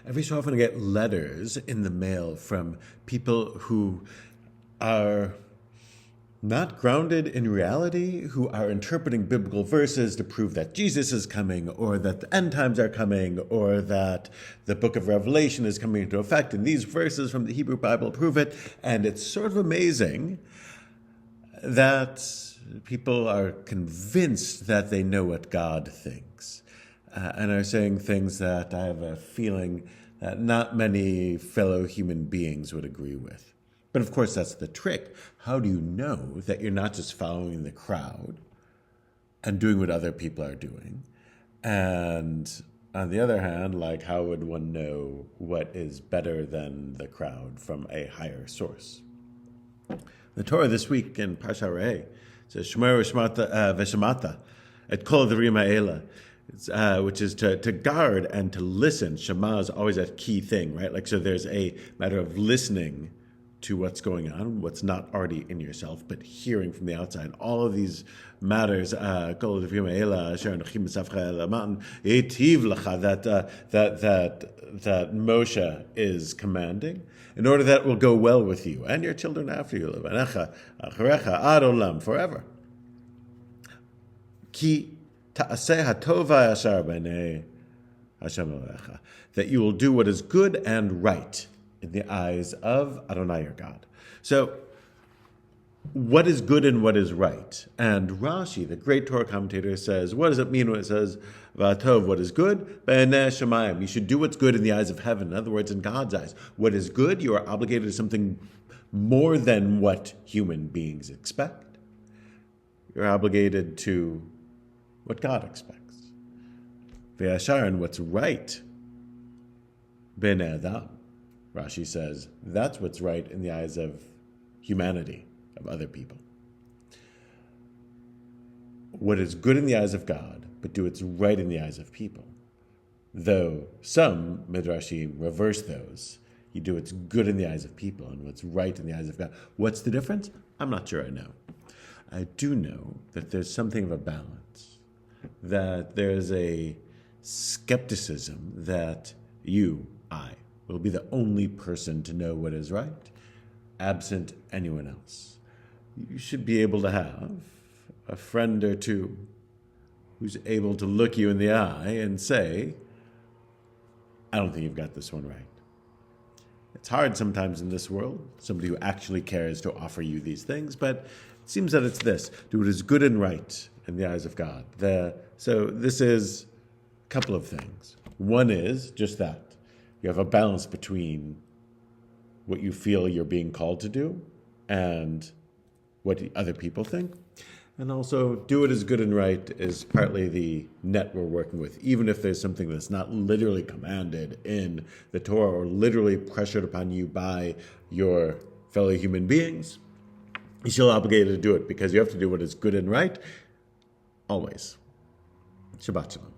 Every so often I get letters in the mail from people who are not grounded in reality, who are interpreting biblical verses to prove that Jesus is coming, or that the end times are coming, or that the book of Revelation is coming into effect, and these verses from the Hebrew Bible prove it. And it's sort of amazing that people are convinced that they know what God thinks, and are saying things that I have a feeling that not many fellow human beings would agree with. But of course, that's the trick. How do you know that you're not just following the crowd and doing what other people are doing? And on the other hand, like, how would one know what is better than the crowd from a higher source? The Torah this week in Parsha Re'eh says, Shmer v'shemata, et kol advarim ha'ela, which is to guard and to listen. Shema is always a key thing, right? Like, so there's a matter of listening to what's going on, what's not already in yourself, but hearing from the outside. All of these matters, that Moshe is commanding, in order that it will go well with you and your children after you, forever. That you will do what is good and right in the eyes of Adonai your God. So, what is good and what is right? And Rashi, the great Torah commentator, says, what does it mean when it says, V'atov, what is good? B'nei Shemayim. You should do what's good in the eyes of heaven. In other words, in God's eyes. What is good, you are obligated to something more than what human beings expect. You're obligated to what God expects. V'yashar, and what's right, B'nei Adam. Rashi says, that's what's right in the eyes of humanity, of other people. What is good in the eyes of God, but do what's right in the eyes of people. Though some Midrashim reverse those. You do what's good in the eyes of people and what's right in the eyes of God. What's the difference? I'm not sure I know. I do know that there's something of a balance, that there's a skepticism that I, will be the only person to know what is right, absent anyone else. You should be able to have a friend or two who's able to look you in the eye and say, I don't think you've got this one right. It's hard sometimes in this world, somebody who actually cares to offer you these things, but it seems that it's this: do what is good and right in the eyes of God. So this is a couple of things. One is just that. You have a balance between what you feel you're being called to do and what other people think. And also, do it as good and right is partly the net we're working with. Even if there's something that's not literally commanded in the Torah or literally pressured upon you by your fellow human beings, you're still obligated to do it because you have to do what is good and right always. Shabbat Shalom.